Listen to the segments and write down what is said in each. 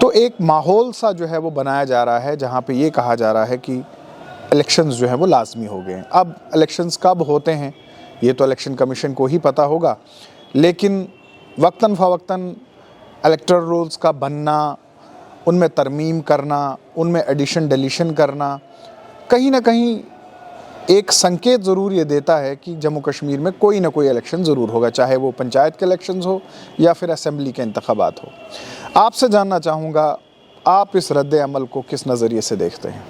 تو ایک ماحول سا جو ہے وہ بنایا جا رہا ہے جہاں پہ یہ کہا جا رہا ہے کہ الیکشنز جو ہیں وہ لازمی ہو گئے ہیں. اب الیکشنز کب ہوتے ہیں یہ تو الیکشن کمیشن کو ہی پتہ ہوگا، لیکن وقتاً فوقتاً الیکٹرل رولز کا بننا، ان میں ترمیم کرنا، ان میں ایڈیشن ڈیلیشن کرنا کہیں نہ کہیں ایک سنکیت ضرور یہ دیتا ہے کہ جموں کشمیر میں کوئی نہ کوئی الیکشن ضرور ہوگا، چاہے وہ پنچایت کے الیکشنز ہو یا پھر اسمبلی کے انتخابات ہو. آپ سے جاننا چاہوں گا آپ اس رد عمل کو کس نظریے سے دیکھتے ہیں؟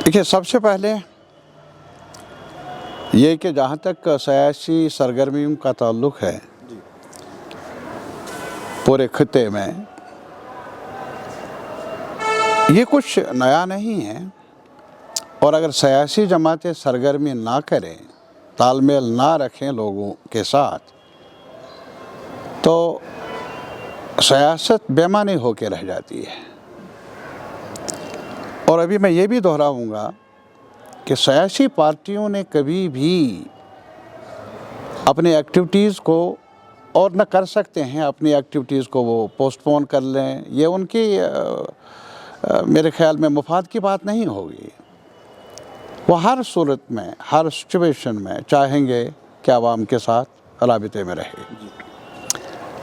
دیکھیے، سب سے پہلے یہ کہ جہاں تک سیاسی سرگرمیوں کا تعلق ہے پورے خطے میں، یہ کچھ نیا نہیں ہے. اور اگر سیاسی جماعتیں سرگرمی نہ کریں، تال میل نہ رکھیں لوگوں کے ساتھ، تو سیاست بے معنی ہو کے رہ جاتی ہے. اور ابھی میں یہ بھی دہراؤں گا کہ سیاسی پارٹیوں نے کبھی بھی اپنی ایکٹیویٹیز کو، اور نہ کر سکتے ہیں اپنی ایکٹیویٹیز کو وہ پوسٹ پون کر لیں، یہ ان کی میرے خیال میں مفاد کی بات نہیں ہوگی. وہ ہر صورت میں، ہر سچویشن میں چاہیں گے کہ عوام کے ساتھ رابطے میں رہے.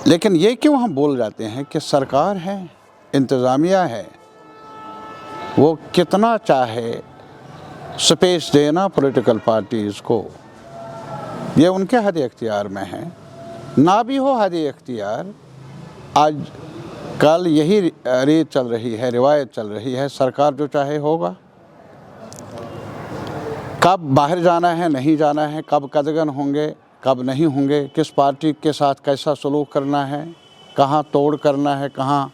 لیکن یہ کیوں ہم بول جاتے ہیں کہ سرکار ہے، انتظامیہ ہے، وہ کتنا چاہے سپیس دینا پولیٹیکل پارٹیز کو، یہ ان کے حد اختیار میں ہے. نہ بھی ہو حد اختیار، آج کل یہی ریت چل رہی ہے، روایت چل رہی ہے، سرکار جو چاہے ہوگا. کب باہر جانا ہے، نہیں جانا ہے، کب قدغن ہوں گے، کب نہیں ہوں گے، کس پارٹی کے ساتھ کیسا سلوک کرنا ہے، کہاں توڑ کرنا ہے، کہاں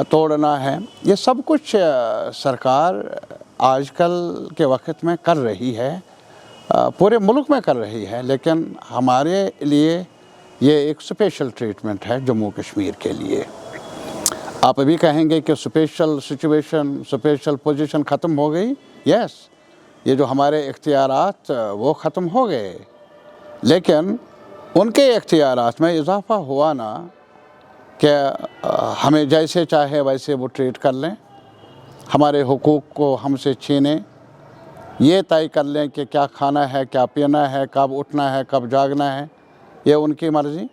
توڑنا ہے، یہ سب کچھ سرکار آج کل کے وقت میں کر رہی ہے، پورے ملک میں کر رہی ہے. لیکن ہمارے لیے یہ ایک اسپیشل ٹریٹمنٹ ہے جموں کشمیر کے لیے. آپ ابھی کہیں گے کہ اسپیشل سچویشن، اسپیشل پوزیشن ختم ہو گئی. یس، یہ جو ہمارے اختیارات وہ ختم ہو گئے، لیکن ان کے اختیارات میں اضافہ ہوا نا کہ ہمیں جیسے چاہے ویسے وہ ٹریٹ کر لیں، ہمارے حقوق کو ہم سے چھینیں، یہ طے کر لیں کہ کیا کھانا ہے، کیا پینا ہے، کب اٹھنا ہے، کب جاگنا ہے، یہ ان کی مرضی.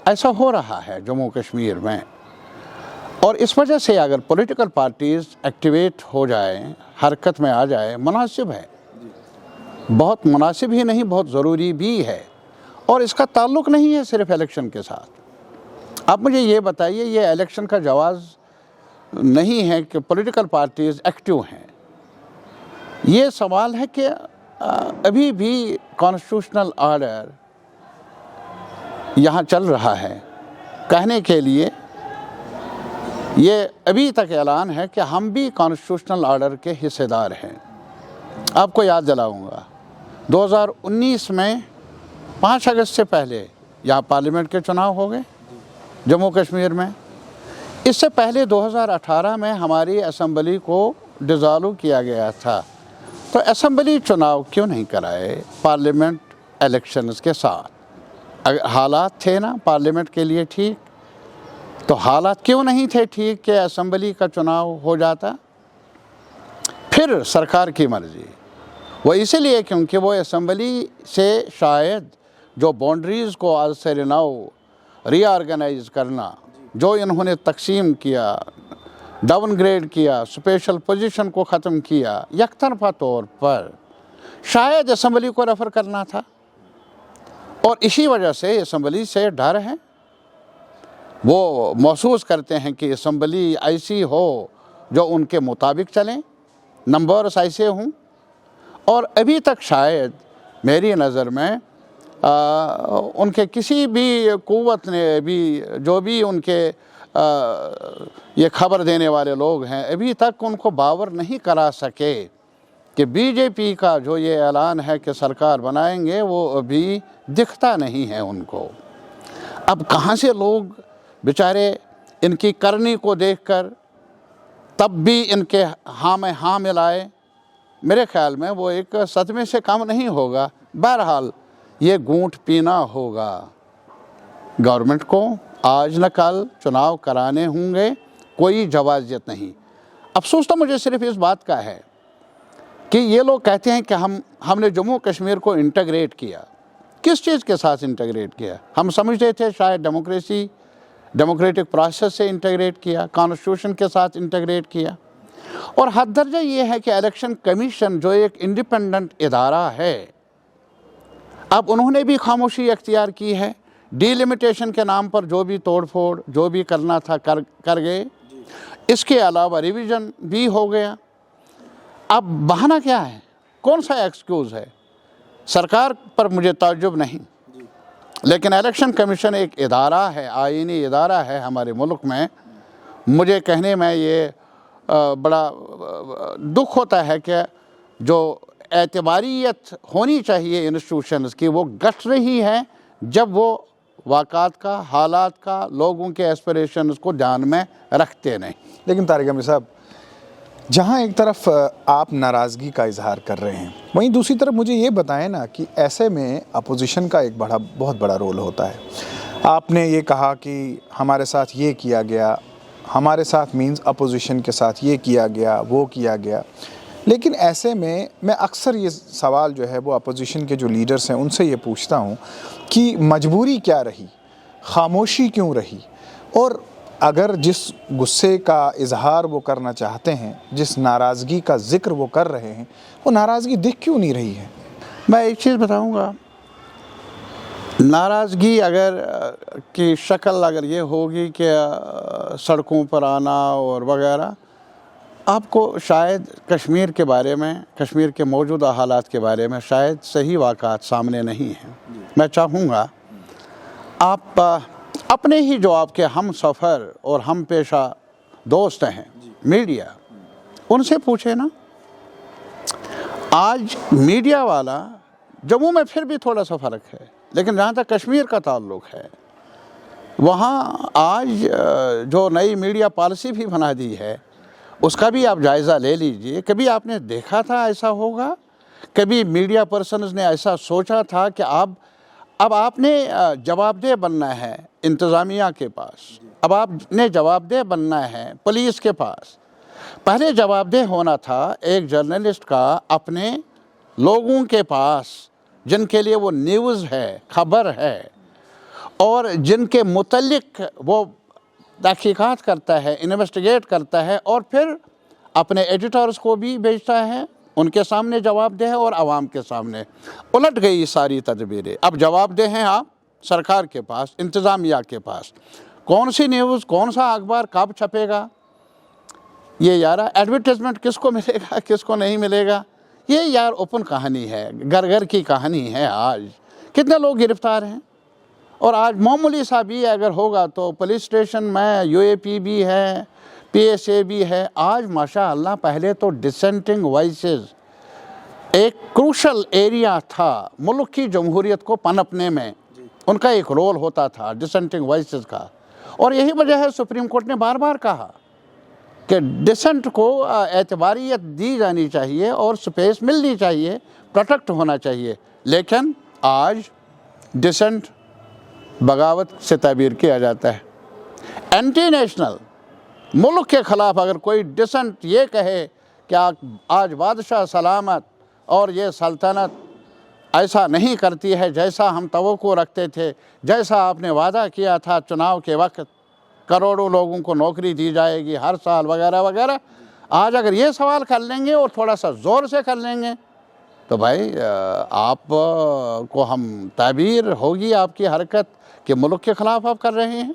ایسا ہو رہا ہے جموں کشمیر میں. اور اس وجہ سے اگر پولیٹیکل پارٹیز ایکٹیویٹ ہو جائیں، حرکت میں آ جائے، مناسب ہے، بہت مناسب ہی نہیں، بہت ضروری بھی ہے. اور اس کا تعلق نہیں ہے صرف الیکشن کے ساتھ. آپ مجھے یہ بتائیے، یہ الیکشن کا جواز نہیں ہے کہ پولیٹیکل پارٹیز ایکٹیو ہیں. یہ سوال ہے کہ ابھی بھی کانسٹیٹیوشنل آرڈر یہاں چل رہا ہے. کہنے کے لیے یہ ابھی تک اعلان ہے کہ ہم بھی کانسٹیٹیوشنل آرڈر کے حصے دار ہیں. آپ کو یاد دلاؤں گا، 2019 میں 5 اگست سے پہلے یہاں پارلیمنٹ کے چناؤ ہو گئے جموں کشمیر میں. اس سے پہلے 2018 میں ہماری اسمبلی کو ڈیزالو کیا گیا تھا. تو اسمبلی چناؤ کیوں نہیں کرائے پارلیمنٹ الیکشنز کے ساتھ؟ اگر حالات تھے نا پارلیمنٹ کے لیے ٹھیک، تو حالات کیوں نہیں تھے ٹھیک کہ اسمبلی کا چناؤ ہو جاتا؟ پھر سرکار کی مرضی، وہ اسی لیے کیونکہ وہ اسمبلی سے شاید جو باؤنڈریز کو آج سے نو ری آرگنائز کرنا، جو انہوں نے تقسیم کیا، ڈاؤن گریڈ کیا، اسپیشل پوزیشن کو ختم کیا، یک طرفہ طور پر شاید اسمبلی کو ریفر کرنا تھا. اور اسی وجہ سے اسمبلی سے ڈر ہے. وہ محسوس کرتے ہیں کہ اسمبلی ایسی ہو جو ان کے مطابق چلیں، نمبرز ایسے ہوں. اور ابھی تک شاید میری نظر میں ان کے کسی بھی قوت نے بھی، جو بھی ان کے یہ خبر دینے والے لوگ ہیں، ابھی تک ان کو باور نہیں کرا سکے کہ بی جے پی کا جو یہ اعلان ہے کہ سرکار بنائیں گے، وہ ابھی دکھتا نہیں ہے ان کو. اب کہاں سے لوگ بیچارے ان کی کرنی کو دیکھ کر تب بھی ان کے ہاں میں ہاں ملائے؟ میرے خیال میں وہ ایک صدمے سے کم نہیں ہوگا. بہرحال یہ گھونٹ پینا ہوگا گورنمنٹ کو. آج نہ کل چناؤ کرانے ہوں گے. کوئی جوازیت نہیں۔ افسوس تو مجھے صرف اس بات کا ہے کہ یہ لوگ کہتے ہیں کہ ہم نے جموں کشمیر کو انٹیگریٹ کیا۔ کس چیز کے ساتھ انٹیگریٹ کیا؟ ہم سمجھتے تھے شاید ڈیموکریٹک پروسیس سے انٹیگریٹ کیا، کانسٹیٹیوشن کے ساتھ انٹیگریٹ کیا۔ اور حد درجہ یہ ہے کہ الیکشن کمیشن جو ایک انڈیپینڈنٹ ادارہ ہے، اب انہوں نے بھی خاموشی اختیار کی ہے۔ ڈی لمیٹیشن کے نام پر جو بھی توڑ پھوڑ جو بھی کرنا تھا کر گئے۔ اس کے علاوہ ریویژن بھی ہو گیا۔ اب بہانہ کیا ہے؟ کون سا ایکسکیوز ہے؟ سرکار پر مجھے تعجب نہیں، لیکن الیکشن کمیشن ایک ادارہ ہے، آئینی ادارہ ہے ہمارے ملک میں۔ مجھے کہنے میں یہ بڑا دکھ ہوتا ہے کہ جو اعتباریت ہونی چاہیے انسٹیٹیوشنز کی، وہ گھٹ رہی ہے جب وہ واقعات کا، حالات کا، لوگوں کے ایسپریشنز کو دھیان میں رکھتے نہیں۔ لیکن طارق احمد صاحب، جہاں ایک طرف آپ ناراضگی کا اظہار کر رہے ہیں، وہیں دوسری طرف مجھے یہ بتائیں نا کہ ایسے میں اپوزیشن کا ایک بہت بڑا رول ہوتا ہے۔ آپ نے یہ کہا کہ ہمارے ساتھ یہ کیا گیا، ہمارے ساتھ مینز اپوزیشن کے ساتھ یہ کیا گیا، وہ کیا گیا، لیکن ایسے میں اکثر یہ سوال جو ہے وہ اپوزیشن کے جو لیڈرز ہیں ان سے یہ پوچھتا ہوں کہ مجبوری کیا رہی، خاموشی کیوں رہی، اور اگر جس غصے کا اظہار وہ کرنا چاہتے ہیں، جس ناراضگی کا ذکر وہ کر رہے ہیں، وہ ناراضگی دکھ کیوں نہیں رہی ہے؟ میں ایک چیز بتاؤں گا، ناراضگی کی شکل اگر یہ ہوگی کہ سڑکوں پر آنا اور وغیرہ، آپ کو شاید کشمیر کے بارے میں، کشمیر کے موجودہ حالات کے بارے میں شاید صحیح واقعات سامنے نہیں ہیں۔ میں چاہوں گا آپ اپنے ہی جو آپ کے ہم سفر اور ہم پیشہ دوست ہیں میڈیا، ان سے پوچھیں نا۔ آج میڈیا والا جموں میں پھر بھی تھوڑا سا فرق ہے، لیکن جہاں تک کشمیر کا تعلق ہے، وہاں آج جو نئی میڈیا پالیسی بھی بنا دی ہے، اس کا بھی آپ جائزہ لے لیجئے۔ کبھی آپ نے دیکھا تھا ایسا ہوگا؟ کبھی میڈیا پرسنز نے ایسا سوچا تھا کہ اب آپ نے جواب دہ بننا ہے انتظامیہ کے پاس، اب آپ نے جواب دہ بننا ہے پولیس کے پاس؟ پہلے جواب دہ ہونا تھا ایک جرنلسٹ کا اپنے لوگوں کے پاس، جن کے لیے وہ نیوز ہے، خبر ہے، اور جن کے متعلق وہ تحقیقات کرتا ہے، انویسٹیگیٹ کرتا ہے، اور پھر اپنے ایڈیٹرز کو بھی بھیجتا ہے، ان کے سامنے جواب دہ ہے اور عوام کے سامنے۔ الٹ گئی ساری تدبیریں۔ اب جواب دہ ہیں آپ سرکار کے پاس، انتظامیہ کے پاس۔ کون سی نیوز، کون سا اخبار کب چھپے گا، یہ یارا ایڈورٹیزمنٹ کس کو ملے گا، کس کو نہیں ملے گا، یہ یار اوپن کہانی ہے، گھر کی کہانی ہے۔ آج کتنے لوگ گرفتار ہیں، اور آج معمولی سا بھی اگر ہوگا تو پولیس اسٹیشن میں UAP بھی ہے، PSA بھی ہے۔ آج ماشاءاللہ، پہلے تو ڈسینٹنگ وائسز ایک کروشل ایریا تھا ملک کی جمہوریت کو پنپنے میں، ان کا ایک رول ہوتا تھا ڈسینٹنگ وائسز کا، اور یہی وجہ ہے سپریم کورٹ نے بار بار کہا کہ ڈسینٹ کو اعتباریت دی جانی چاہیے اور سپیس ملنی چاہیے، پروٹیکٹ ہونا چاہیے۔ لیکن آج ڈسینٹ بغاوت سے تعبیر کیا جاتا ہے۔ اینٹی نیشنل ملک کے خلاف اگر کوئی ڈسینٹ یہ کہے کہ آج بادشاہ سلامت اور یہ سلطنت ایسا نہیں کرتی ہے جیسا ہم توقع رکھتے تھے، جیسا آپ نے وعدہ کیا تھا چناؤ کے وقت، کروڑوں لوگوں کو نوکری دی جائے گی ہر سال وغیرہ وغیرہ، آج اگر یہ سوال کر لیں گے اور تھوڑا سا زور سے کر لیں گے تو بھائی آپ کو ہم تعبیر ہوگی آپ کی حرکت کہ ملک کے خلاف آپ کر رہے ہیں۔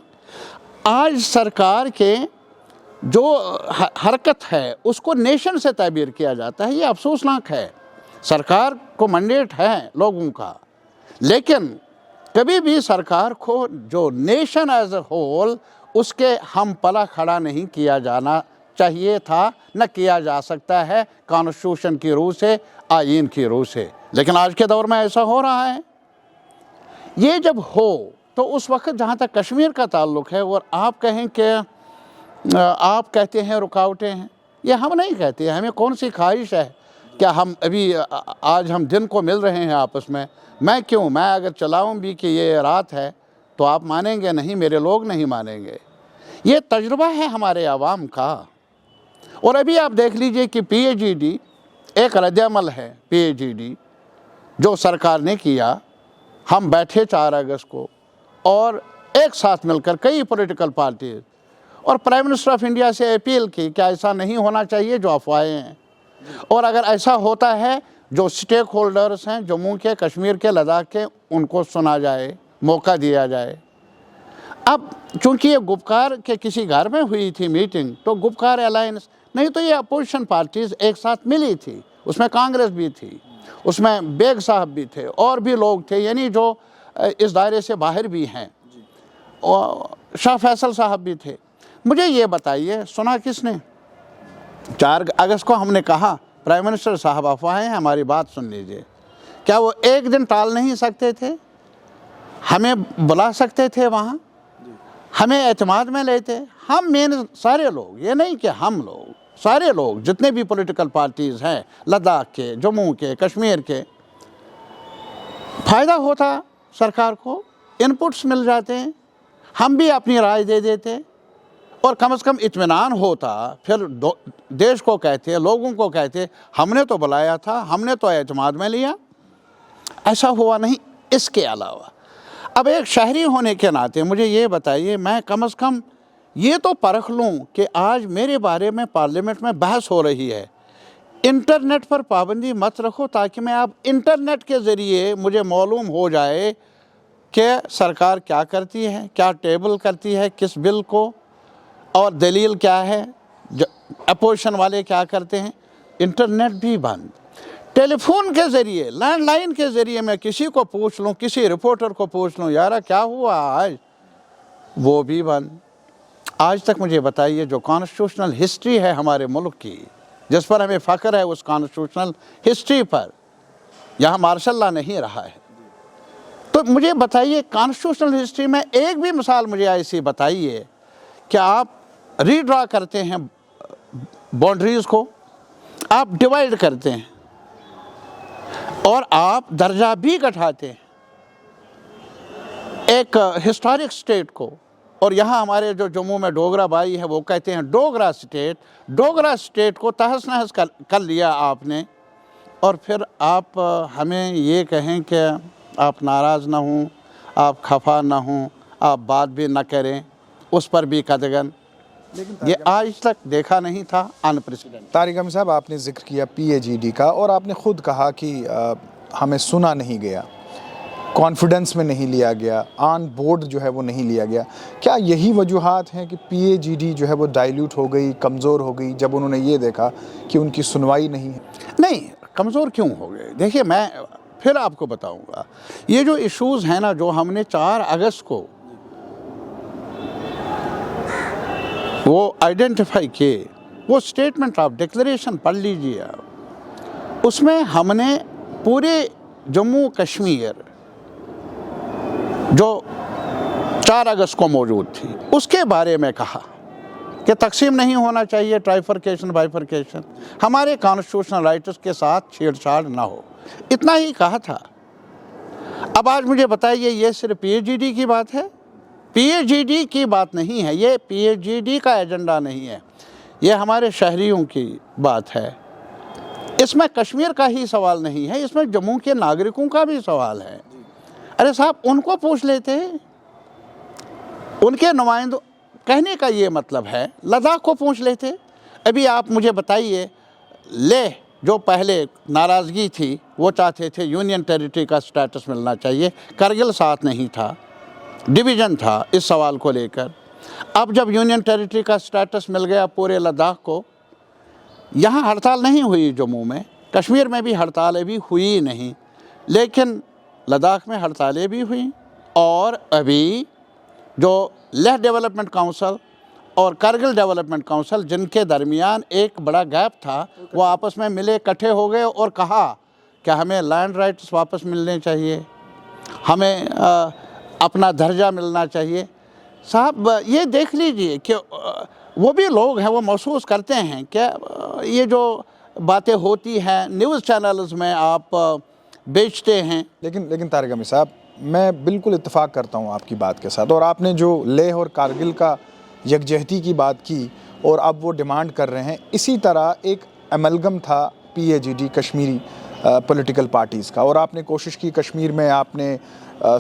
آج سرکار کے جو حرکت ہے اس کو نیشن سے تعبیر کیا جاتا ہے، یہ افسوسناک ہے۔ سرکار کو منڈیٹ ہے لوگوں کا، لیکن کبھی بھی سرکار کو جو نیشن ایز اے ہول اس کے ہم پلا کھڑا نہیں کیا جانا چاہیے تھا، نہ کیا جا سکتا ہے کانسٹیٹیوشن کی روح سے، آئین کی روح سے، لیکن آج کے دور میں ایسا ہو رہا ہے۔ یہ جب ہو تو اس وقت جہاں تک کشمیر کا تعلق ہے، اور آپ کہیں کہ آپ کہتے ہیں رکاوٹیں ہیں، یہ ہم نہیں کہتے، ہمیں کون سی خواہش ہے کیا ہم ابھی آج ہم دن کو مل رہے ہیں آپس میں، میں اگر چلاؤں بھی کہ یہ رات ہے تو آپ مانیں گے نہیں، میرے لوگ نہیں مانیں گے۔ یہ تجربہ ہے ہمارے عوام کا۔ اور ابھی آپ دیکھ لیجئے کہ پی ایچ ای ڈی ایک رد عمل ہے، پی ایچ ای ڈی جو سرکار نے کیا۔ ہم بیٹھے 4 اگست کو اور ایک ساتھ مل کر کئی پولیٹیکل پارٹیز اور پرائم منسٹر آف انڈیا سے اپیل کی کہ ایسا نہیں ہونا چاہیے جو افواہیں ہیں، اور اگر ایسا ہوتا ہے جو سٹیک ہولڈرز ہیں جموں کے، کشمیر کے، لداخ کے، ان کو سنا جائے، موقع دیا جائے۔ اب چونکہ یہ گپکار کے کسی گھر میں ہوئی تھی میٹنگ، تو گپکار الائنس نہیں تو یہ اپوزیشن پارٹیز ایک ساتھ ملی تھی، اس میں کانگریس بھی تھی، اس میں بیگ صاحب بھی تھے، اور بھی لوگ تھے، یعنی جو اس دائرے سے باہر بھی ہیں، اور شاہ فیصل صاحب بھی تھے۔ مجھے یہ بتائیے سنا کس نے؟ 4 اگست کو ہم نے کہا پرائم منسٹر صاحب افواہیں ہیں، ہماری بات سن لیجئے۔ کیا وہ ایک دن ٹال نہیں سکتے تھے؟ ہمیں بلا سکتے تھے وہاں، ہمیں اعتماد میں لیتے؟ ہم سارے لوگ، یہ نہیں کہ ہم لوگ، سارے لوگ جتنے بھی پولیٹیکل پارٹیز ہیں، لداخ کے، جموں کے، کشمیر کے، فائدہ ہوتا سرکار کو، انپٹس مل جاتے ہیں، ہم بھی اپنی رائے دے دیتے، اور کم از کم اطمینان ہوتا۔ پھر دیش کو کہتے، لوگوں کو کہتے ہم نے تو بلایا تھا، ہم نے تو اعتماد میں لیا۔ ایسا ہوا نہیں۔ اس کے علاوہ اب ایک شہری ہونے کے ناطے مجھے یہ بتائیے، میں کم از کم یہ تو پرکھ لوں کہ آج میرے بارے میں پارلیمنٹ میں بحث ہو رہی ہے، انٹرنیٹ پر پابندی مت رکھو تاکہ میں اب انٹرنیٹ کے ذریعے مجھے معلوم ہو جائے کہ سرکار کیا کرتی ہے، کیا ٹیبل کرتی ہے کس بل کو، اور دلیل کیا ہے، اپوزیشن والے کیا کرتے ہیں۔ انٹرنیٹ بھی بند، ٹیلی فون کے ذریعے، لینڈ لائن کے ذریعے میں کسی کو پوچھ لوں، کسی رپورٹر کو پوچھ لوں یارا کیا ہوا آج، وہ بھی بند۔ آج تک مجھے بتائیے جو کانسٹیٹیوشنل ہسٹری ہے ہمارے ملک کی، جس پر ہمیں فخر ہے، اس کانسٹیٹیوشنل ہسٹری پر یہاں مارشل لا نہیں رہا ہے، تو مجھے بتائیے کانسٹیٹیوشنل ہسٹری میں ایک بھی مثال مجھے ایسی بتائیے کہ آپ ری ڈرا کرتے ہیں باؤنڈریز کو، آپ ڈیوائیڈ کرتے ہیں، اور آپ درجہ بھی گھٹاتے ہیں ایک ہسٹورک سٹیٹ کو۔ اور یہاں ہمارے جو جموں میں ڈوگرا بھائی ہے وہ کہتے ہیں ڈوگرا سٹیٹ کو تہس نہس کر لیا آپ نے، اور پھر آپ ہمیں یہ کہیں کہ آپ ناراض نہ ہوں، آپ خفا نہ ہوں، آپ بات بھی نہ کریں، اس پر بھی قدغن۔ یہ آج تک دیکھا نہیں تھا، انپریسیڈنٹ۔ طارق حمید صاحب، آپ نے ذکر کیا پی ایچ ای ڈی کا، اور آپ نے خود کہا کہ ہمیں سنا نہیں گیا، کانفیڈنس میں نہیں لیا گیا، آن بورڈ جو ہے وہ نہیں لیا گیا۔ کیا یہی وجوہات ہیں کہ پی ایچ ای ڈی جو ہے وہ ڈائلیوٹ ہو گئی، کمزور ہو گئی، جب انہوں نے یہ دیکھا کہ ان کی سنوائی نہیں ہے؟ نہیں، کمزور کیوں ہو گئے؟ دیکھیے میں پھر آپ کو بتاؤں گا، یہ جو ایشوز ہیں نا جو ہم نے 4 اگست کو وہ آئیڈینٹیفائی کیے، وہ سٹیٹمنٹ آف ڈکلیریشن پڑھ لیجیے آپ، اس میں ہم نے پورے جموں کشمیر جو 4 اگست کو موجود تھی اس کے بارے میں کہا کہ تقسیم نہیں ہونا چاہیے، ٹرائیفرکیشن بائیفرکیشن، ہمارے کانسٹیٹیوشنل رائٹس کے ساتھ چھیڑ چھاڑ نہ ہو، اتنا ہی کہا تھا۔ اب آج مجھے بتائیے یہ صرف پی ایچ ای ڈی کی بات ہے؟ پی ایچ ای ڈی کی بات نہیں ہے، یہ پی ایچ ای ڈی کا ایجنڈا نہیں ہے، یہ ہمارے شہریوں کی بات ہے۔ اس میں کشمیر کا ہی سوال نہیں ہے، اس میں جموں کے ناگرکوں کا بھی سوال ہے۔ ارے صاحب ان کو پوچھ لیتے ہیں، ان کے نمائندوں، کہنے کا یہ مطلب ہے لداخ کو پوچھ لیتے۔ ابھی آپ مجھے بتائیے، لیہ جو پہلے ناراضگی تھی وہ چاہتے تھے یونین ٹیریٹری کا سٹیٹس ملنا چاہیے، کرگل ساتھ نہیں تھا، ڈویژن تھا اس سوال کو لے کر۔ اب جب یونین ٹیریٹری کا سٹیٹس مل گیا پورے لداخ کو، یہاں ہڑتال نہیں ہوئی جموں میں، کشمیر میں بھی ہڑتالیں بھی ہوئی نہیں، لیکن لداخ میں ہڑتالیں بھی ہوئیں، اور ابھی جو لیہ ڈیولپمنٹ کونسل اور کرگل ڈیولپمنٹ کونسل جن کے درمیان ایک بڑا گیپ تھا، وہ آپس میں ملے، اکٹھے ہو گئے اور کہا کہ ہمیں لینڈ رائٹس واپس ملنے چاہیے، ہمیں اپنا درجہ ملنا چاہیے۔ صاحب یہ دیکھ لیجئے کہ وہ بھی لوگ ہیں، وہ محسوس کرتے ہیں کہ یہ جو باتیں ہوتی ہیں نیوز چینلز میں آپ بیچتے ہیں۔ لیکن طارق حمید صاحب، میں بالکل اتفاق کرتا ہوں آپ کی بات کے ساتھ، اور آپ نے جو لیہ اور کارگل کا یکجہتی کی بات کی اور اب وہ ڈیمانڈ کر رہے ہیں. اسی طرح ایک ایملگم تھا PAGD کشمیری پولیٹیکل پارٹیز کا, اور آپ نے کوشش کی کشمیر میں, آپ نے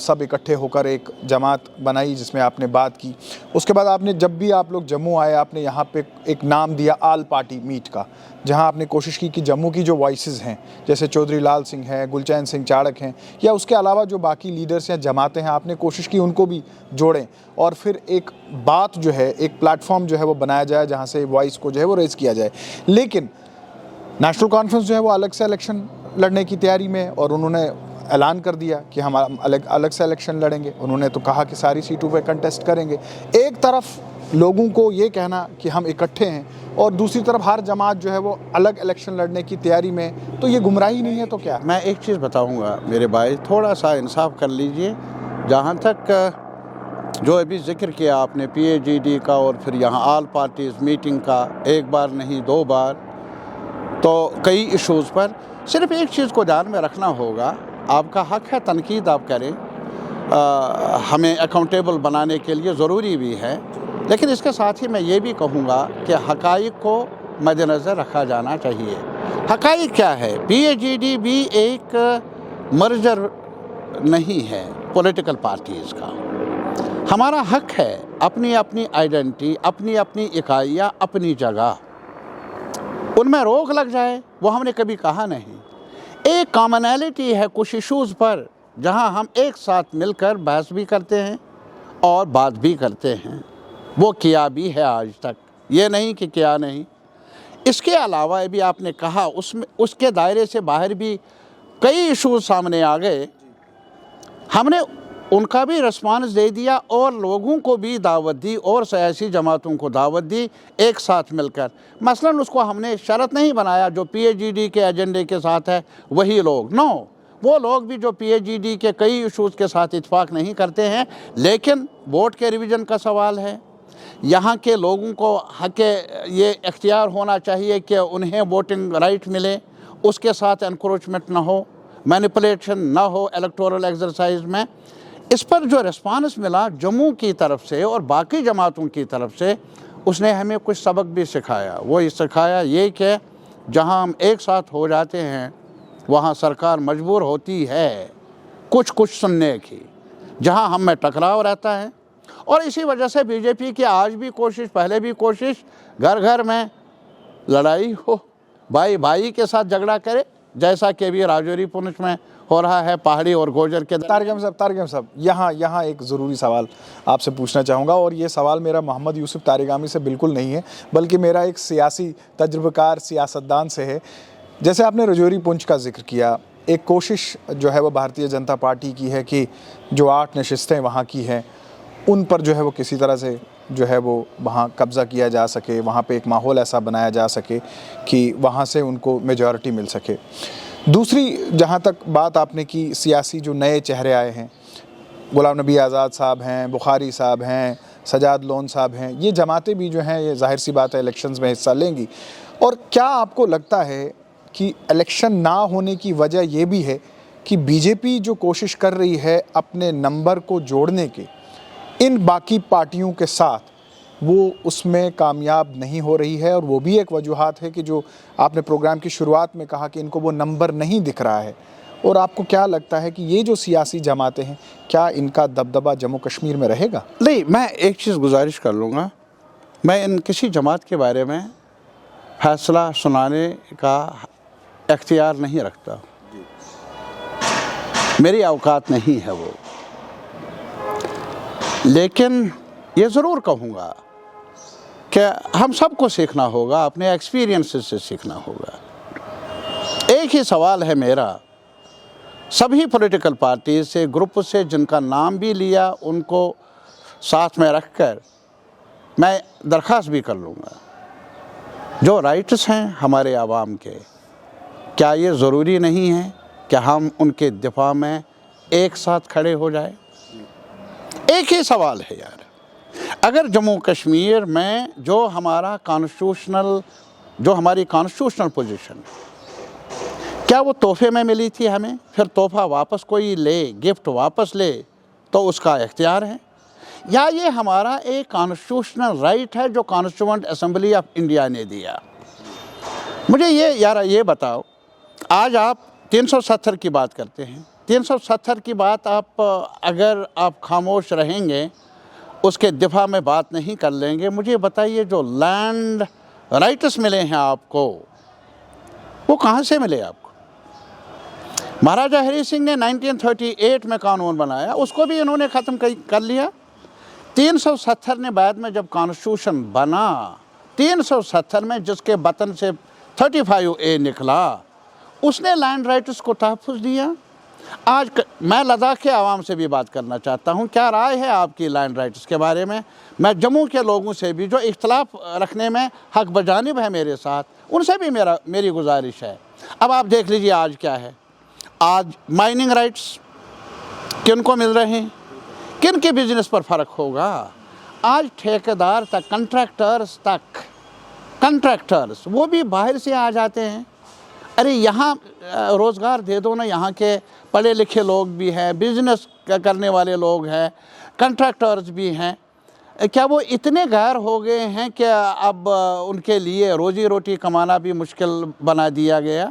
سب اکٹھے ہو کر ایک جماعت بنائی جس میں آپ نے بات کی. اس کے بعد آپ نے جب بھی آپ لوگ جموں آئے آپ نے یہاں پہ ایک نام دیا آل پارٹی میٹ کا, جہاں آپ نے کوشش کی کہ جموں کی جو وائسز ہیں جیسے چودھری لال سنگھ ہیں, گلچین سنگھ چاڑک ہیں, یا اس کے علاوہ جو باقی لیڈرز یا جماعتیں ہیں, آپ نے کوشش کی ان کو بھی جوڑیں اور پھر ایک بات جو ہے, ایک پلیٹ فارم جو ہے وہ بنایا جائے جہاں سے وائس کو جو ہے وہ ریز کیا جائے. لیکن نیشنل کانفرنس جو ہے وہ الگ سے الیکشن لڑنے کی تیاری میں, اور انہوں نے اعلان کر دیا کہ ہم الگ سے الیکشن لڑیں گے. انہوں نے تو کہا کہ ساری سیٹوں پہ کنٹیسٹ کریں گے. ایک طرف لوگوں کو یہ کہنا کہ ہم اکٹھے ہیں اور دوسری طرف ہر جماعت جو ہے وہ الگ الیکشن لڑنے کی تیاری میں, تو یہ گمراہی نہیں ہے تو کیا؟ میں ایک چیز بتاؤں گا میرے بھائی, تھوڑا سا انصاف کر لیجئے. جہاں تک جو ابھی ذکر کیا آپ نے PAGD کا اور پھر یہاں آل پارٹیز میٹنگ کا, ایک بار نہیں 2 بار, تو کئی ایشوز پر صرف ایک چیز کو دھیان میں رکھنا ہوگا. آپ کا حق ہے تنقید آپ کریں, ہمیں اکاؤنٹیبل بنانے کے لیے ضروری بھی ہے, لیکن اس کے ساتھ ہی میں یہ بھی کہوں گا کہ حقائق کو مد نظر رکھا جانا چاہیے. حقائق کیا ہے؟ PAGD بھی ایک مرجر نہیں ہے پولیٹیکل پارٹیز کا. ہمارا حق ہے اپنی اپنی آئیڈینٹی, اپنی اپنی اکائیاں, اپنی جگہ, ان میں روک لگ جائے وہ ہم نے کبھی کہا نہیں. ایک کامنالٹی ہے کچھ ایشوز پر جہاں ہم ایک ساتھ مل کر بحث بھی کرتے ہیں اور بات بھی کرتے ہیں. وہ کیا بھی ہے آج تک, یہ نہیں کہ کیا نہیں. اس کے علاوہ بھی آپ نے کہا اس کے دائرے سے باہر بھی کئی ایشوز سامنے آ گئے, ہم نے ان کا بھی رسپانس دے دیا اور لوگوں کو بھی دعوت دی اور سیاسی جماعتوں کو دعوت دی ایک ساتھ مل کر. مثلاً اس کو ہم نے شرط نہیں بنایا جو PAGD کے ایجنڈے کے ساتھ ہے وہی لوگ, نو, وہ لوگ بھی جو PAGD کے کئی ایشوز کے ساتھ اتفاق نہیں کرتے ہیں, لیکن ووٹ کے ریویژن کا سوال ہے. یہاں کے لوگوں کو حق یہ اختیار ہونا چاہیے کہ انہیں ووٹنگ رائٹ ملے, اس کے ساتھ انکروچمنٹ نہ ہو, مینیپولیشن نہ ہو الیکٹورل ایکسرسائز میں. اس پر جو ریسپانس ملا جموں کی طرف سے اور باقی جماعتوں کی طرف سے, اس نے ہمیں کچھ سبق بھی سکھایا. وہ سکھایا یہ کہ جہاں ہم ایک ساتھ ہو جاتے ہیں وہاں سرکار مجبور ہوتی ہے کچھ سننے کی, جہاں ہم میں ٹکراؤ رہتا ہے. اور اسی وجہ سے BJP کی آج بھی کوشش, پہلے بھی کوشش, گھر گھر میں لڑائی ہو, بھائی بھائی کے ساتھ جھگڑا کرے, جیسا کہ بھی راجوری پونچھ میں ہو رہا ہے, پہاڑی اور گوجر کے. طارق احمد صاحب یہاں ایک ضروری سوال آپ سے پوچھنا چاہوں گا, اور یہ سوال میرا محمد یوسف طارقامی سے بالکل نہیں ہے بلکہ میرا ایک سیاسی تجربہ کار سیاستدان سے ہے. جیسے آپ نے راجوری پونچھ کا ذکر کیا, ایک کوشش جو ہے وہ بھارتیہ جنتا پارٹی کی ہے کہ جو 8 نشستیں وہاں کی ہیں ان پر جو ہے وہ کسی طرح سے جو ہے وہ وہاں قبضہ کیا جا سکے, وہاں پہ ایک ماحول ایسا بنایا جا سکے کہ وہاں سے ان کو میجورٹی مل سکے. دوسری جہاں تک بات آپ نے کی, سیاسی جو نئے چہرے آئے ہیں, غلام نبی آزاد صاحب ہیں, بخاری صاحب ہیں, سجاد لون صاحب ہیں, یہ جماعتیں بھی جو ہیں یہ ظاہر سی بات ہے الیکشنز میں حصہ لیں گی. اور کیا آپ کو لگتا ہے کہ الیکشن نہ ہونے کی وجہ یہ بھی ہے کہ BJP جو کوشش کر رہی ہے اپنے نمبر کو جوڑنے کے ان باقی پارٹیوں کے ساتھ, وہ اس میں کامیاب نہیں ہو رہی ہے, اور وہ بھی ایک وجوہات ہے کہ جو آپ نے پروگرام کی شروعات میں کہا کہ ان کو وہ نمبر نہیں دکھ رہا ہے. اور آپ کو کیا لگتا ہے کہ یہ جو سیاسی جماعتیں ہیں کیا ان کا دبدبہ جموں کشمیر میں رہے گا؟ نہیں, میں ایک چیز گزارش کر لوں گا, میں ان کسی جماعت کے بارے میں فیصلہ سنانے کا اختیار نہیں رکھتا, میری اوقات نہیں ہے وہ. لیکن یہ ضرور کہوں گا کہ ہم سب کو سیکھنا ہوگا, اپنے ایکسپیرینسز سے سیکھنا ہوگا. ایک ہی سوال ہے میرا سبھی پولیٹیکل پارٹیز سے, گروپ سے, جن کا نام بھی لیا ان کو ساتھ میں رکھ کر میں درخواست بھی کر لوں گا, جو رائٹس ہیں ہمارے عوام کے, کیا یہ ضروری نہیں ہے کہ ہم ان کے دفاع میں ایک ساتھ کھڑے ہو جائیں؟ ایک ہی سوال ہے یار, اگر جموں کشمیر میں جو ہماری کانسٹیٹیوشنل پوزیشن کیا وہ تحفے میں ملی تھی ہمیں, پھر تحفہ واپس کوئی لے, گفٹ واپس لے تو اس کا اختیار ہے. یا یہ ہمارا ایک کانسٹیٹیوشنل رائٹ ہے جو کانسٹیٹیوئنٹ اسمبلی آف انڈیا نے دیا؟ مجھے یہ بتاؤ، آج آپ 370 کی بات کرتے ہیں، 370 کی بات اگر آپ خاموش رہیں گے، اس کے دفاع میں بات نہیں کر لیں گے، مجھے بتائیے جو لینڈ رائٹس ملے ہیں آپ کو، وہ کہاں سے ملے آپ کو؟ مہاراجہ ہری سنگھ نے 1938 میں قانون بنایا، اس کو بھی انہوں نے ختم کر لیا۔ 370 نے بعد میں جب کانسٹیٹیوشن بنا، 370 میں جس کے بطن سے 35A نکلا، اس نے لینڈ رائٹس کو تحفظ دیا۔ آج میں لداخ کے عوام سے بھی بات کرنا چاہتا ہوں، کیا رائے ہے آپ کی لینڈ رائٹس کے بارے میں؟ میں جموں کے لوگوں سے بھی جو اختلاف رکھنے میں حق بجانب ہے میرے ساتھ، ان سے بھی میری گزارش ہے۔ اب آپ دیکھ لیجئے آج کیا ہے، آج مائننگ رائٹس کن کو مل رہے ہیں؟ کن کے بزنس پر فرق ہوگا؟ آج ٹھیکیدار تک، کنٹریکٹرز وہ بھی باہر سے آ جاتے ہیں۔ ارے یہاں روزگار دے دو نا، یہاں کے پڑھے لکھے لوگ بھی ہیں، بزنس کرنے والے لوگ ہیں، کنٹریکٹرز بھی ہیں، کیا وہ اتنے غیر ہو گئے ہیں کہ اب ان کے لیے روزی روٹی کمانا بھی مشکل بنا دیا گیا؟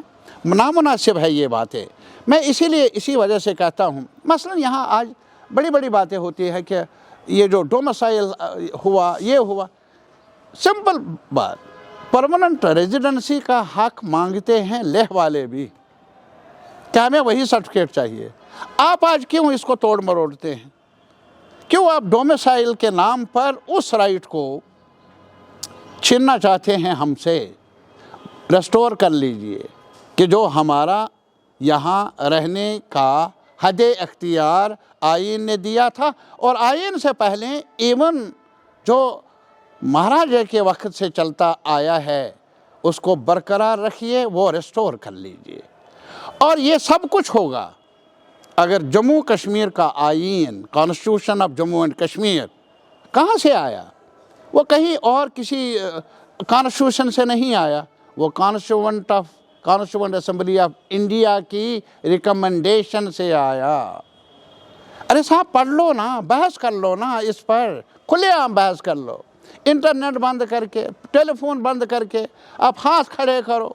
نامناسب ہے یہ باتیں۔ میں اسی وجہ سے کہتا ہوں، مثلا یہاں آج بڑی بڑی باتیں ہوتی ہیں کہ یہ جو ڈومیسائل ہوا، یہ ہوا، سمپل بات، پرماننٹ ریزیڈنسی کا حق مانگتے ہیں لیہ والے بھی، کیا ہمیں وہی سرٹیفکیٹ چاہیے؟ آپ آج کیوں اس کو توڑ مروڑتے ہیں؟ کیوں آپ ڈومیسائل کے نام پر اس رائٹ کو چھیننا چاہتے ہیں ہم سے؟ ریسٹور کر لیجئے کہ جو ہمارا یہاں رہنے کا حد اختیار آئین نے دیا تھا، اور آئین سے پہلے ایون جو مہاراجہ کے وقت سے چلتا آیا ہے اس کو برقرار رکھیے، وہ ریسٹور کر لیجئے۔ اور یہ سب کچھ ہوگا اگر جموں کشمیر کا آئین، constitution of Jammu and Kashmir کہاں سے آیا؟ وہ کہیں اور کسی کانسٹیٹیوشن سے نہیں آیا، وہ کانسٹیٹیوئنٹ اسمبلی آف انڈیا کی ریکمنڈیشن سے آیا۔ ارے صاحب پڑھ لو نا، بحث کر لو نا، اس پر کھلے عام بحث کر لو، انٹرنیٹ بند کر کے، ٹیلی فون بند کر کے آپ ہاتھ کھڑے کرو۔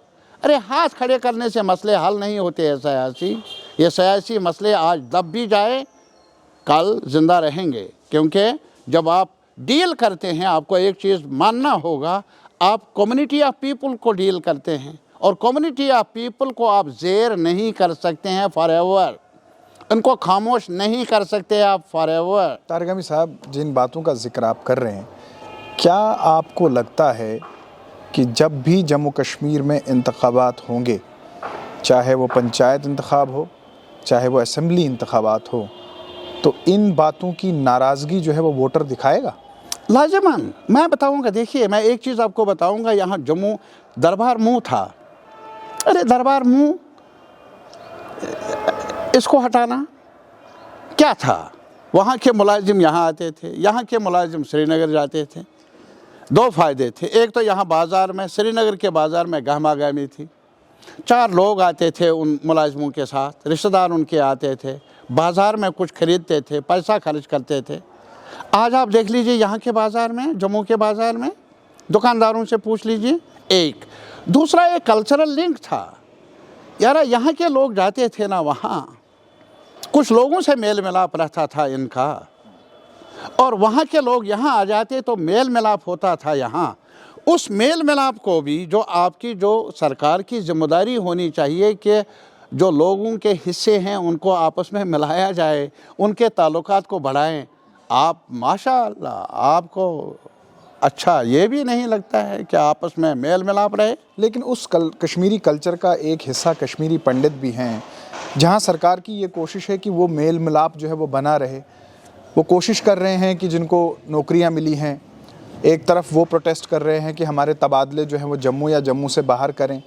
ارے ہاتھ کھڑے کرنے سے مسئلے حل نہیں ہوتے ہیں یہ سیاسی مسئلے آج دب بھی جائے کل زندہ رہیں گے، کیونکہ جب آپ ڈیل کرتے ہیں آپ کو ایک چیز ماننا ہوگا، آپ کمیونٹی آف پیپل کو ڈیل کرتے ہیں، اور کمیونٹی آف پیپل کو آپ زیر نہیں کر سکتے ہیں فار ایور، ان کو خاموش نہیں کر سکتے آپ فار ایور۔ طارق حامد صاحب، جن باتوں کا ذکر آپ کر رہے ہیں، کیا آپ کو لگتا ہے کہ جب بھی جموں کشمیر میں انتخابات ہوں گے، چاہے وہ پنچایت انتخاب ہو، چاہے وہ اسمبلی انتخابات ہو، تو ان باتوں کی ناراضگی جو ہے وہ ووٹر دکھائے گا؟ لازماً میں بتاؤں گا۔ دیکھیے میں ایک چیز آپ کو بتاؤں گا، یہاں جموں دربار منہ تھا، ارے دربار منہ اس کو ہٹانا کیا تھا؟ وہاں کے ملازم یہاں آتے تھے، یہاں کے ملازم سری نگر جاتے تھے، دو فائدے تھے، ایک تو یہاں بازار میں، سری نگر کے بازار میں گہما گہمی تھی، 4 لوگ آتے تھے ان ملازموں کے ساتھ، رشتہ دار ان کے آتے تھے، بازار میں کچھ خریدتے تھے، پیسہ خرچ کرتے تھے۔ آج آپ دیکھ لیجئے یہاں کے بازار میں، جموں کے بازار میں، دکانداروں سے پوچھ لیجئے۔ ایک دوسرا ایک کلچرل لنک تھا، یار یہاں کے لوگ جاتے تھے نا، وہاں کچھ لوگوں سے میل ملاپ رہتا تھا ان کا، اور وہاں کے لوگ یہاں آ جاتے تو میل ملاپ ہوتا تھا یہاں۔ اس میل ملاپ کو بھی جو آپ کی جو سرکار کی ذمہ داری ہونی چاہیے کہ جو لوگوں کے حصے ہیں ان کو آپس میں ملایا جائے، ان کے تعلقات کو بڑھائیں۔ آپ ماشاءاللہ آپ کو اچھا یہ بھی نہیں لگتا ہے کہ آپس میں میل ملاپ رہے؟ لیکن اس کشمیری کلچر کا ایک حصہ کشمیری پنڈت بھی ہیں، جہاں سرکار کی یہ کوشش ہے کہ وہ میل ملاپ جو ہے وہ بنا رہے۔ وہ کوشش کر رہے ہیں کہ جن کو نوکریاں ملی ہیں، ایک طرف وہ پروٹیسٹ کر رہے ہیں کہ ہمارے تبادلے جو ہیں وہ جموں یا جموں سے باہر کریں،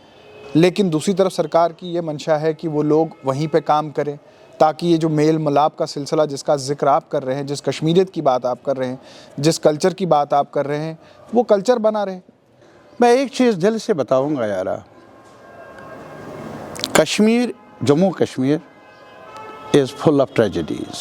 لیکن دوسری طرف سرکار کی یہ منشا ہے کہ وہ لوگ وہیں پہ کام کریں، تاکہ یہ جو میل ملاپ کا سلسلہ جس کا ذکر آپ کر رہے ہیں، جس کشمیریت کی بات آپ کر رہے ہیں، جس کلچر کی بات آپ کر رہے ہیں، وہ کلچر بنا رہے۔ میں ایک چیز دل سے بتاؤں گا یارا، Kashmir, Jammu Kashmir is full of tragedies۔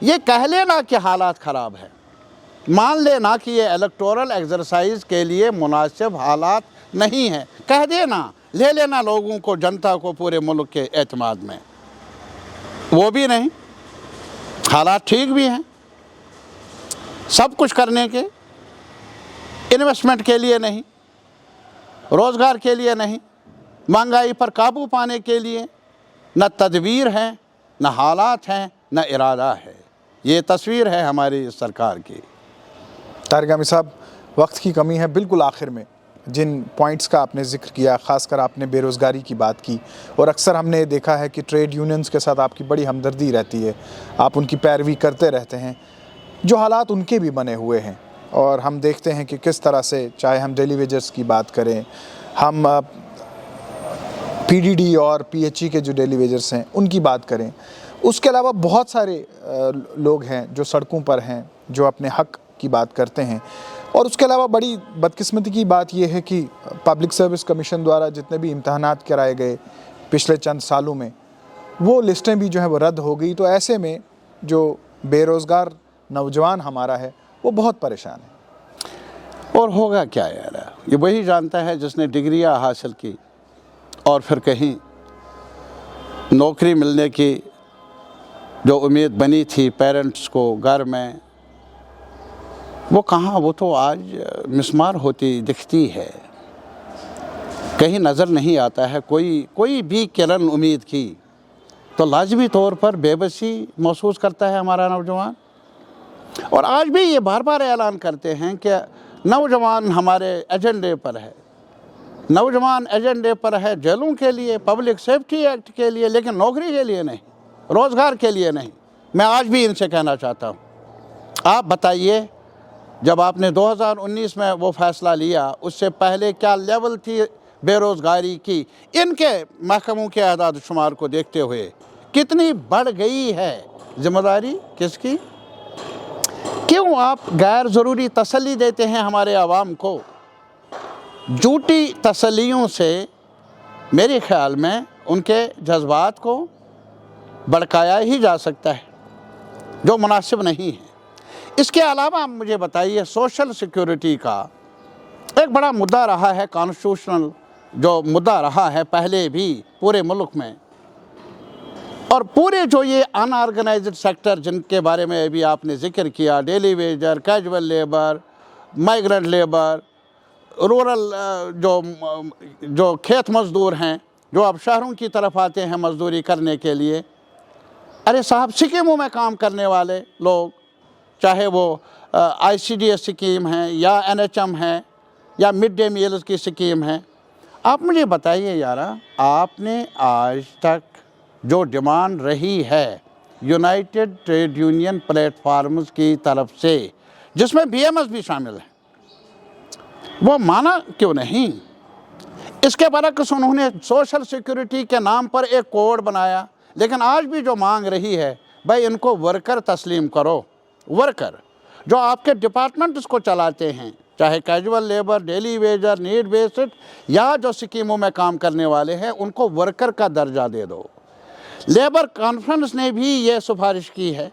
یہ کہہ لینا کہ حالات خراب ہیں، مان لینا کہ یہ الیکٹورل ایکسرسائز کے لیے مناسب حالات نہیں ہیں، کہہ دینا، لے لینا لوگوں کو، جنتا کو، پورے ملک کے اعتماد میں، وہ بھی نہیں۔ حالات ٹھیک بھی ہیں، سب کچھ کرنے کے، انویسٹمنٹ کے لیے نہیں، روزگار کے لیے نہیں، مہنگائی پر قابو پانے کے لیے نہ تدبیر ہے، نہ حالات ہیں، نہ ارادہ ہے۔ یہ تصویر ہے ہماری سرکار کی۔ طارق گامی صاحب، وقت کی کمی ہے، بالکل آخر میں جن پوائنٹس کا آپ نے ذکر کیا، خاص کر آپ نے بے روزگاری کی بات کی، اور اکثر ہم نے دیکھا ہے کہ ٹریڈ یونینز کے ساتھ آپ کی بڑی ہمدردی رہتی ہے، آپ ان کی پیروی کرتے رہتے ہیں، جو حالات ان کے بھی بنے ہوئے ہیں، اور ہم دیکھتے ہیں کہ کس طرح سے، چاہے ہم ڈیلی ویجرز کی بات کریں، ہم پی ڈی ڈی اور پی ایچ ای کے جو ڈیلی ویجرز ہیں ان کی بات کریں، اس کے علاوہ بہت سارے لوگ ہیں جو سڑکوں پر ہیں، جو اپنے حق کی بات کرتے ہیں، اور اس کے علاوہ بڑی بدقسمتی کی بات یہ ہے کہ پبلک سروس کمیشن دوارا جتنے بھی امتحانات کرائے گئے پچھلے چند سالوں میں، وہ لسٹیں بھی جو ہیں وہ رد ہو گئی، تو ایسے میں جو بے روزگار نوجوان ہمارا ہے وہ بہت پریشان ہے۔ اور ہوگا کیا یار، یہ وہی جانتا ہے جس نے ڈگریاں حاصل کی اور پھر کہیں نوکری ملنے کی جو امید بنی تھی پیرنٹس کو گھر میں، وہ کہاں، وہ تو آج مسمار ہوتی دکھتی ہے، کہیں نظر نہیں آتا ہے کوئی بھی کرن امید کی، تو لازمی طور پر بے بسی محسوس کرتا ہے ہمارا نوجوان۔ اور آج بھی یہ بار بار اعلان کرتے ہیں کہ نوجوان ہمارے ایجنڈے پر ہے، نوجوان ایجنڈے پر ہے، جیلوں کے لیے، پبلک سیفٹی ایکٹ کے لیے، لیکن نوکری کے لیے نہیں، روزگار کے لیے نہیں۔ میں آج بھی ان سے کہنا چاہتا ہوں، آپ بتائیے، جب آپ نے 2019 میں وہ فیصلہ لیا، اس سے پہلے کیا لیول تھی بے روزگاری کی؟ ان کے محکموں کے اعداد و شمار کو دیکھتے ہوئے کتنی بڑھ گئی ہے؟ ذمہ داری کس کی؟ کیوں آپ غیر ضروری تسلی دیتے ہیں ہمارے عوام کو؟ جھوٹی تسلیوں سے میرے خیال میں ان کے جذبات کو بھڑکایا ہی جا سکتا ہے، جو مناسب نہیں ہے۔ اس کے علاوہ مجھے بتائیے، سوشل سیکیورٹی کا ایک بڑا مدعا رہا ہے، کانسٹیٹیوشنل جو مدعا رہا ہے پہلے بھی پورے ملک میں، اور پورے جو یہ ان آرگنائزڈ سیکٹر جن کے بارے میں ابھی آپ نے ذکر کیا، daily wager, casual labour, migrant labour, rural جو کھیت مزدور ہیں، جو اب شہروں کی طرف آتے ہیں مزدوری کرنے کے لیے، ارے صاحب، سکیموں میں کام کرنے والے لوگ، چاہے وہ آئی سی ڈی ایس سکیم ہیں، یا این ایچ ایم ہیں، یا مڈ ڈے میلز کی سکیم ہیں، آپ مجھے بتائیے یارا، آپ نے آج تک جو ڈیمانڈ رہی ہے united trade union platforms کی طرف سے، جس میں بی ایم ایس بھی شامل ہے، وہ مانا کیوں نہیں؟ اس کے برعکس انہوں نے سوشل سیکیورٹی کے نام پر ایک کوڈ بنایا، لیکن آج بھی جو مانگ رہی ہے، بھائی ان کو ورکر تسلیم کرو، ورکر جو آپ کے ڈپارٹمنٹ اس کو چلاتے ہیں، چاہے casual labour, daily wager, need based, یا جو سکیموں میں کام کرنے والے ہیں، ان کو ورکر کا درجہ دے دو۔ لیبر کانفرنس نے بھی یہ سفارش کی ہے،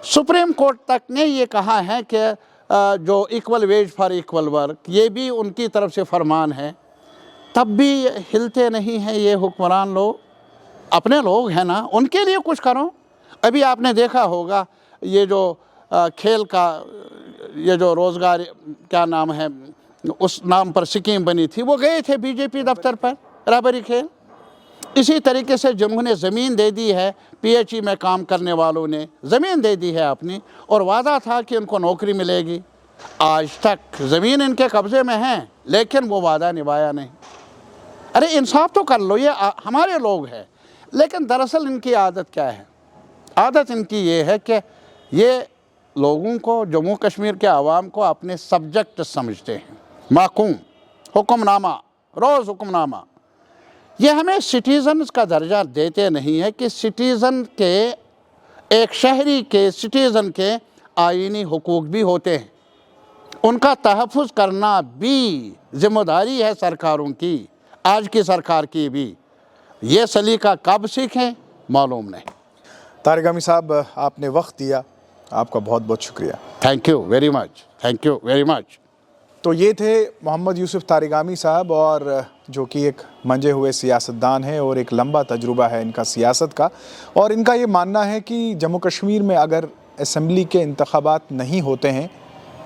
سپریم کورٹ تک نے یہ کہا ہے کہ جو equal veg for equal work, یہ بھی ان کی طرف سے فرمان ہے، تب بھی ہلتے نہیں ہیں یہ حکمران لوگ۔ اپنے لوگ ہیں نا، ان کے لیے کچھ کرو۔ ابھی آپ نے دیکھا ہوگا یہ جو کھیل کا یہ جو روزگار کیا نام ہے، اس نام پر سکیم بنی تھی، وہ گئے تھے بی جے پی دفتر پر، رہبری کھیل۔ اسی طریقے سے جنہوں نے زمین دے دی ہے، پی ایچ ای میں کام کرنے والوں نے زمین دے دی ہے اپنی، اور وعدہ تھا کہ ان کو نوکری ملے گی، آج تک زمین ان کے قبضے میں ہے، لیکن وہ وعدہ نبھایا نہیں۔ ارے انصاف تو کر لو، یہ ہمارے لوگ ہیں، لیکن دراصل ان کی عادت کیا ہے؟ عادت ان کی یہ ہے کہ یہ لوگوں کو، جموں کشمیر کے عوام کو اپنے سبجیکٹ سمجھتے ہیں، محکوم، حکم نامہ، روز حکم نامہ۔ یہ ہمیں سٹیزنز کا درجہ دیتے نہیں ہے کہ سٹیزن کے، ایک شہری کے، سٹیزن کے آئینی حقوق بھی ہوتے ہیں، ان کا تحفظ کرنا بھی ذمہ داری ہے سرکاروں کی، آج کی سرکار کی بھی۔ یہ سلیقہ کب سیکھیں معلوم نہیں۔ طارق حامی صاحب آپ نے وقت دیا، آپ کا بہت بہت شکریہ. Thank you very much, thank you very much. تو یہ تھے محمد یوسف طارق حامی صاحب، اور جو کہ ایک منجے ہوئے سیاستدان ہیں اور ایک لمبا تجربہ ہے ان کا سیاست کا، اور ان کا یہ ماننا ہے کہ جموں کشمیر میں اگر اسمبلی کے انتخابات نہیں ہوتے ہیں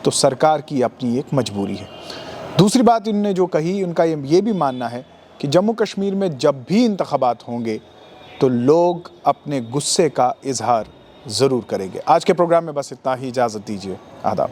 تو سرکار کی اپنی ایک مجبوری ہے. دوسری بات انہوں نے جو کہی، ان کا یہ بھی ماننا ہے کہ جموں کشمیر میں جب بھی انتخابات ہوں گے تو لوگ اپنے غصے کا اظہار ضرور کریں گے. آج کے پروگرام میں بس اتنا ہی، اجازت دیجیے، آداب.